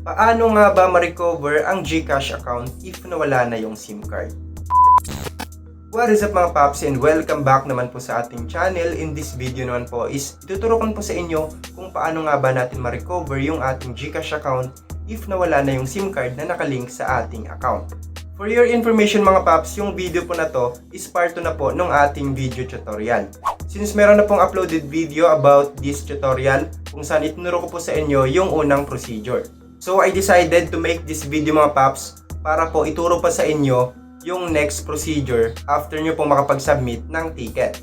Paano nga ba ma-recover ang GCash account if nawala na yung SIM card? What is up mga paps, and welcome back naman po sa ating channel. In this video naman po is ituturukan po sa inyo kung paano nga ba natin ma-recover yung ating GCash account if nawala na yung SIM card na nakalink sa ating account. For your information mga paps, yung video po na to is part 2 na po ng ating video tutorial. Since meron na pong uploaded video about this tutorial kung saan itinuro ko po sa inyo yung unang procedure. So I decided to make this video mga paps para po ituro pa sa inyo yung next procedure after nyo pong makapag-submit ng ticket.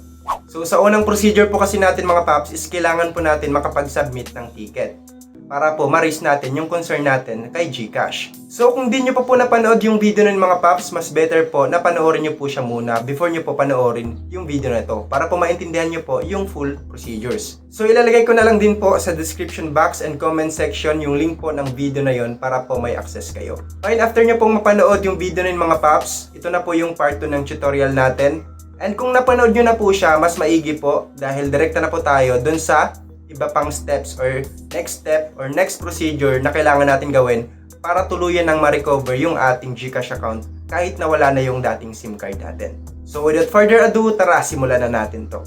So sa unang procedure po kasi natin mga paps is kailangan po natin makapag-submit ng ticket para po ma-raise natin yung concern natin kay GCash. So kung di nyo pa po napanood yung video nun mga paps, mas better po na panoorin nyo po siya muna before nyo po panoorin yung video na to para po maintindihan nyo po yung full procedures. So ilalagay ko na lang din po sa description box and comment section yung link po ng video na yon para po may access kayo. And after nyo pong mapanood yung video nun mga paps, ito na po yung part 2 ng tutorial natin. And kung napanood nyo na po siya, mas maigi po dahil direkta na po tayo dun sa iba pang steps or next step or next procedure na kailangan natin gawin para tuluyan ng ma-recover yung ating GCash account kahit na wala na yung dating SIM card natin. So without further ado, tara simulan na natin to.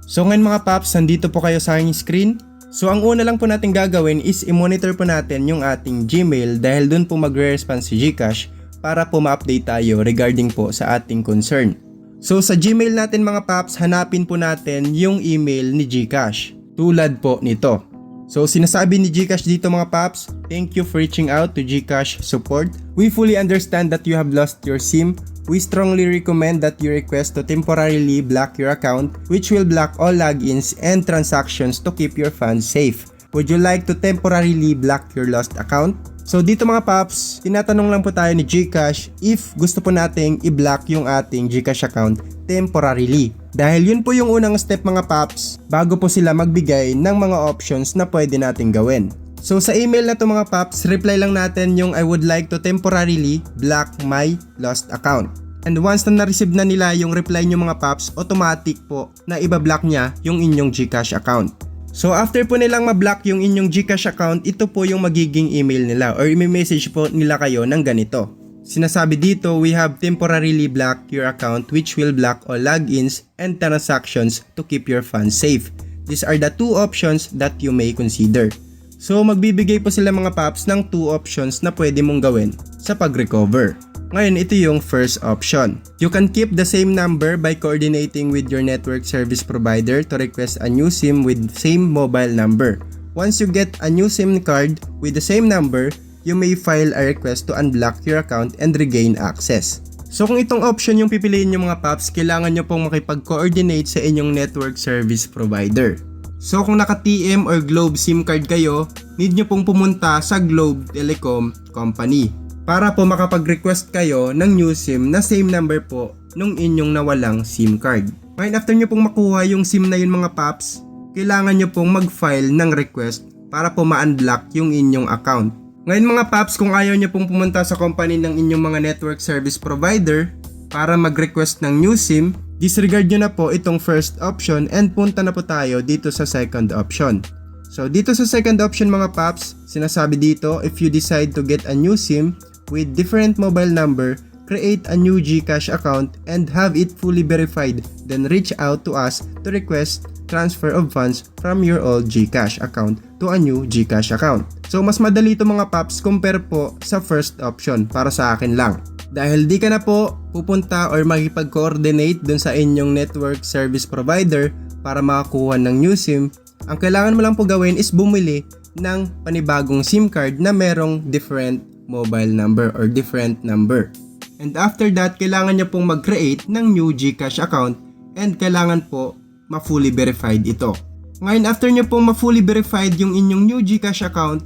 So ngayon mga paps, nandito po kayo sa aking screen. So ang una lang po natin gagawin is i-monitor po natin yung ating Gmail dahil dun po magre-response si GCash para po ma-update tayo regarding po sa ating concern. So sa Gmail natin mga paps, hanapin po natin yung email ni GCash. Tulad po nito. So sinasabi ni GCash dito mga paps, thank you for reaching out to GCash support. We fully understand that you have lost your SIM. We strongly recommend that you request to temporarily block your account, which will block all logins and transactions to keep your funds safe. Would you like to temporarily block your lost account? So dito mga paps, tinatanong lang po tayo ni GCash if gusto po nating i-block yung ating GCash account temporarily. Dahil yun po yung unang step mga paps bago po sila magbigay ng mga options na pwede nating gawin. So sa email na to mga paps, reply lang natin yung I would like to temporarily block my lost account. And once na na-receive na nila yung reply nyo mga paps, automatic po na ibablock niya yung inyong GCash account. So after po nilang ma-block yung inyong GCash account, ito po yung magiging email nila or i-message po nila kayo ng ganito. Sinasabi dito, we have temporarily blocked your account which will block all logins and transactions to keep your funds safe. These are the two options that you may consider. So magbibigay po sila mga paps ng two options na pwede mong gawin sa pag-recover. Ngayon, ito yung first option. You can keep the same number by coordinating with your network service provider to request a new SIM with same mobile number. Once you get a new SIM card with the same number, you may file a request to unblock your account and regain access. So kung itong option yung pipiliin nyo mga paps, kailangan nyo pong makipag-coordinate sa inyong network service provider. So kung naka-TM or Globe SIM card kayo, need nyo pong pumunta sa Globe Telecom Company para po makapag-request kayo ng new SIM na same number po nung inyong nawalang SIM card. Ngayon after nyo pong makuha yung SIM na yun mga paps, kailangan nyo pong mag-file ng request para po ma-unblock yung inyong account. Ngayon mga paps, kung ayaw nyo pong pumunta sa company ng inyong mga network service provider para mag-request ng new SIM, disregard nyo na po itong first option and punta na po tayo dito sa second option. So dito sa second option mga paps, sinasabi dito, if you decide to get a new SIM with different mobile number, create a new GCash account and have it fully verified, then reach out to us to request transfer of funds from your old GCash account to a new GCash account. So mas madali ito mga paps compare po sa first option para sa akin lang. Dahil di ka na po pupunta or makipag-coordinate dun sa inyong network service provider para makakuha ng new SIM, ang kailangan mo lang po gawin is bumili ng panibagong SIM card na merong different mobile number or different number. And after that, kailangan nyo pong mag-create ng new GCash account and kailangan po ma-fully verified ito. Ngayon, after nyo pong ma-fully verified yung inyong new GCash account,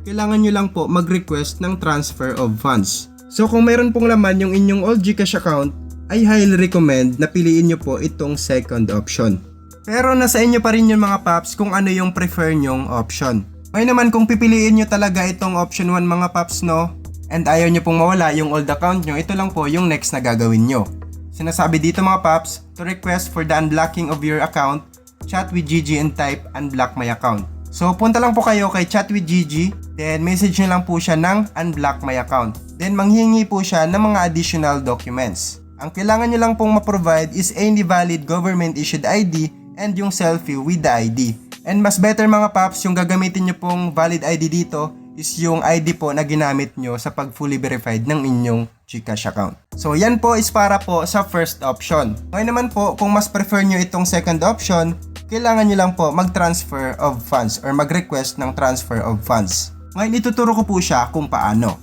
kailangan nyo lang po mag-request ng transfer of funds. So kung mayroon pong laman yung inyong old GCash account, I highly recommend na piliin nyo po itong second option. Pero nasa inyo pa rin yung mga paps kung ano yung prefer nyong option. Ngayon naman kung pipiliin nyo talaga itong option 1 mga paps no, and ayaw nyo pong mawala yung old account nyo, ito lang po yung next na gagawin nyo. Sinasabi dito mga paps, to request for the unblocking of your account, chat with Gigi and type unblock my account. So punta lang po kayo kay chat with Gigi, Then message nyo lang po siya ng unblock my account. Then manghihingi po siya ng mga additional documents. Ang kailangan nyo lang pong ma-provide is any valid government issued ID and yung selfie with the ID. And mas better mga paps, yung gagamitin nyo pong valid ID dito is yung ID po na ginamit nyo sa pag fully verified ng inyong GCash account. So yan po is para po sa first option. Ngayon naman po, kung mas prefer nyo itong second option, kailangan nyo lang po mag-transfer of funds or mag-request ng transfer of funds. Ngayon ituturo ko po siya kung paano.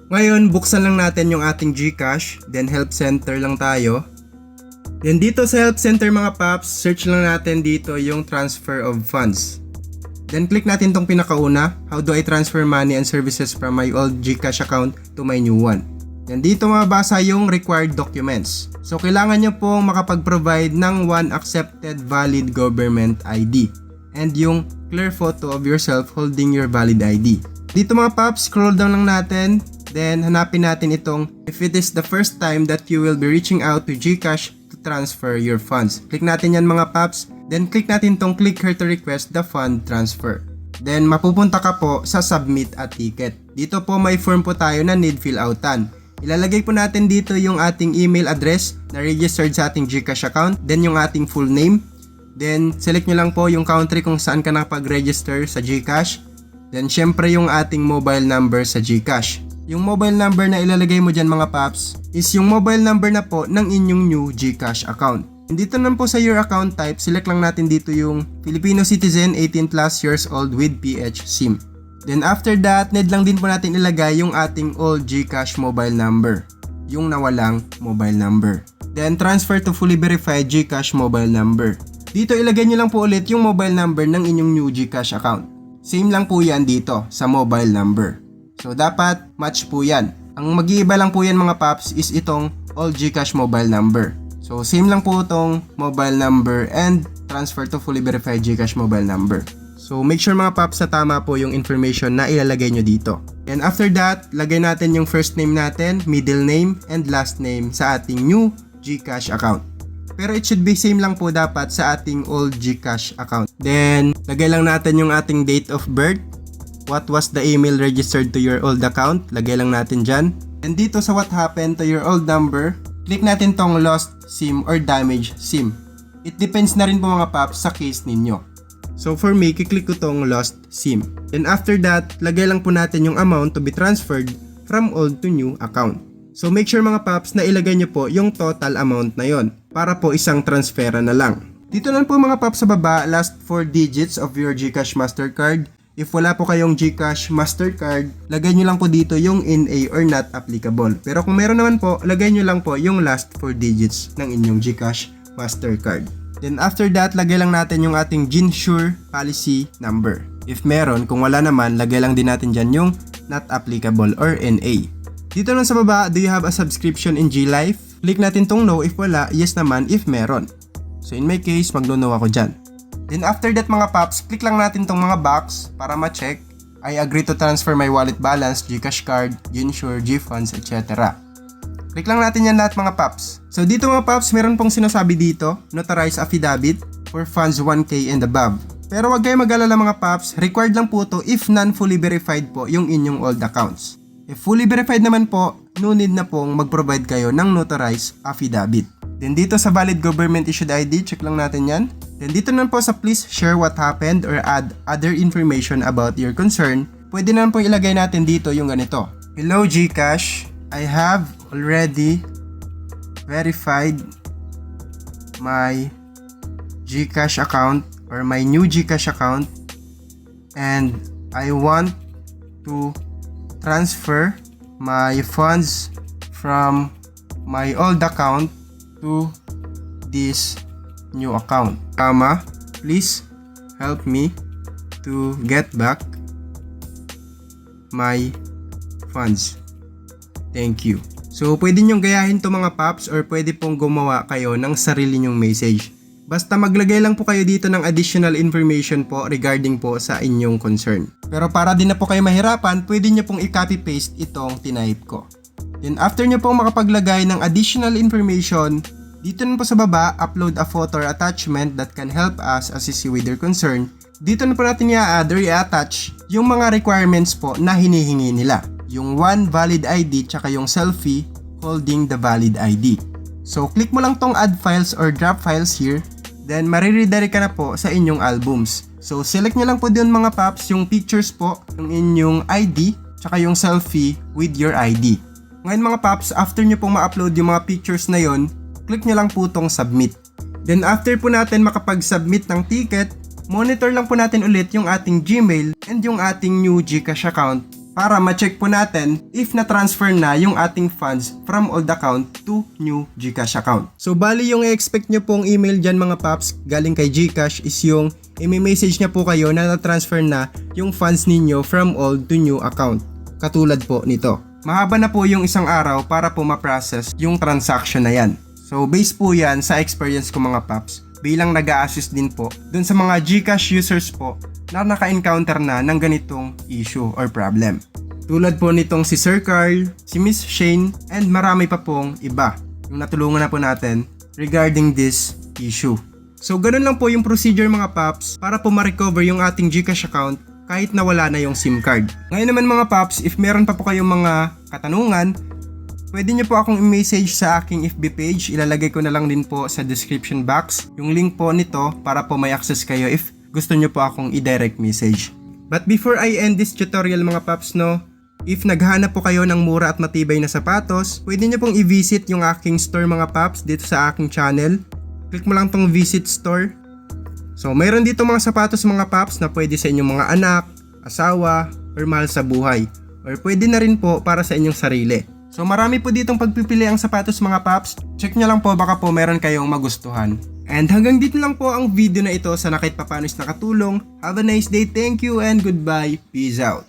Ngayon buksan lang natin yung ating GCash, then help center lang tayo. Then dito sa help center mga paps, search lang natin dito yung transfer of funds. Then click natin tong pinakauna, how do I transfer money and services from my old GCash account to my new one. Then dito mababasa yung required documents. So kailangan nyo pong makapag-provide ng one accepted valid government ID and yung clear photo of yourself holding your valid ID. Dito mga paps, scroll down lang natin, then hanapin natin itong if it is the first time that you will be reaching out to GCash to transfer your funds. Click natin yan mga paps. Then click natin tong click here to request the fund transfer. Then mapupunta ka po sa submit a ticket. Dito po may form po tayo na need fill outan. Ilalagay po natin dito yung ating email address na registered sa ating GCash account. Then yung ating full name. Then select nyo lang po yung country kung saan ka nakapag-register sa GCash. Then syempre yung ating mobile number sa GCash. Yung mobile number na ilalagay mo dyan mga paps is yung mobile number na po ng inyong new GCash account. Dito naman po sa your account type, select lang natin dito yung Filipino citizen 18 plus years old with PH SIM. Then after that, need lang din po natin ilagay yung ating old GCash mobile number, yung nawalang mobile number. Then transfer to fully verified GCash mobile number. Dito ilagay nyo lang po ulit yung mobile number ng inyong new GCash account. Same lang po yan dito sa mobile number. So dapat match po yan. Ang mag-iiba lang po yan mga paps is itong old GCash mobile number. So same lang po itong mobile number and transfer to fully verified GCash mobile number. So make sure mga paps na tama po yung information na ilalagay nyo dito. And after that, lagay natin yung first name natin, middle name, and last name sa ating new GCash account. Pero it should be same lang po dapat sa ating old GCash account. Then, lagay lang natin yung ating date of birth. What was the email registered to your old account? Lagay lang natin dyan. And dito sa what happened to your old number, click natin tong lost SIM or damaged SIM. It depends na rin po mga paps sa case ninyo. So for me, kiklik ko tong lost SIM. Then after that, lagay lang po natin yung amount to be transferred from old to new account. So make sure mga paps na ilagay nyo po yung total amount na yon para po isang transfera na lang. Dito lang po mga paps sa baba, last 4 digits of your GCash Mastercard. If wala po kayong GCash Mastercard, lagay nyo lang po dito yung NA or not applicable. Pero kung meron naman po, lagay nyo lang po yung last 4 digits ng inyong GCash Mastercard. Then after that, lagay lang natin yung ating GInsure policy number. If meron, kung wala naman, lagay lang din natin dyan yung not applicable or NA. Dito lang sa baba, do you have a subscription in GLife? Click natin tong no if wala, yes naman if meron. So in my case, mag-no ako dyan. Then after that mga paps, click lang natin tong mga box para ma-check. I agree to transfer my wallet balance, GCash card, GInsure, GFunds, etc. Click lang natin yan lahat mga paps. So dito mga paps, meron pong sinasabi dito, notarized affidavit for funds 1K and above. Pero wag kayo mag-alala mga paps, required lang po to if non-fully verified po yung inyong old accounts. If fully verified naman po, no need na pong mag-provide kayo ng notarized affidavit. Then dito sa valid government issued ID, check lang natin yan. Then dito naman po sa please share what happened or add other information about your concern, pwede naman po ilagay natin dito yung ganito. Hello GCash, I have already verified my GCash account or my new GCash account and I want to transfer my funds from my old account to this new account. Please help me to get back my funds. Thank you. So, pwede nyong gayahin to mga paps or pwede pong gumawa kayo ng sarili nyong message. Basta maglagay lang po kayo dito ng additional information po regarding po sa inyong concern. Pero para din na po kayo mahirapan, pwede nyo pong i-copy-paste itong tinype ko. Then after nyo pong makapaglagay ng additional information, dito na po sa baba, upload a photo or attachment that can help us assist you with your concern. dito na po natin i-add or i-attach yung mga requirements po na hinihingi nila. Yung one valid ID tsaka yung selfie holding the valid ID. So click mo lang tong add files or drop files here, then mariredirect ka na po sa inyong albums. So select nyo lang po dun mga paps yung pictures po, yung inyong ID tsaka yung selfie with your ID. Ngayon mga paps, after nyo pong ma-upload yung mga pictures na yon, click nyo lang po tong submit. Then after po natin makapag-submit ng ticket, monitor lang po natin ulit yung ating Gmail and yung ating new GCash account para ma-check po natin if na-transfer na yung ating funds from old account to new GCash account. So bali yung i-expect nyo pong email dyan mga paps galing kay GCash is yung i-message niya po kayo na na-transfer na yung funds ninyo from old to new account. Katulad po nito. Mahaba na po yung isang araw para po ma-process yung transaction na yan. So based po yan sa experience ko mga paps, bilang nag-a-assist din po dun sa mga GCash users po na naka-encounter na ng ganitong issue or problem. Tulad po nitong si Sir Carl, si Miss Shane, and marami pa pong iba yung natulungan na po natin regarding this issue. So ganun lang po yung procedure mga paps para po ma-recover yung ating GCash account kahit na wala na yung SIM card. Ngayon naman mga paps, if meron pa po kayong mga katanungan, pwede nyo po akong i-message sa aking FB page. Ilalagay ko na lang din po sa description box yung link po nito para po may access kayo if gusto nyo po akong i-direct message. But before I end this tutorial mga paps no, if naghahanap po kayo ng mura at matibay na sapatos, pwede nyo pong i-visit yung aking store mga paps dito sa aking channel. Click mo lang tong visit store. So mayroon dito mga sapatos mga paps na pwede sa inyong mga anak, asawa, or mahal sa buhay. Or pwede na rin po para sa inyong sarili. So marami po ditong pagpipili ang sapatos mga paps. Check nyo lang po baka po meron kayong magustuhan. And hanggang dito lang po ang video na ito. Sana kahit papaano is nakatulong. Have a nice day, thank you and goodbye. Peace out.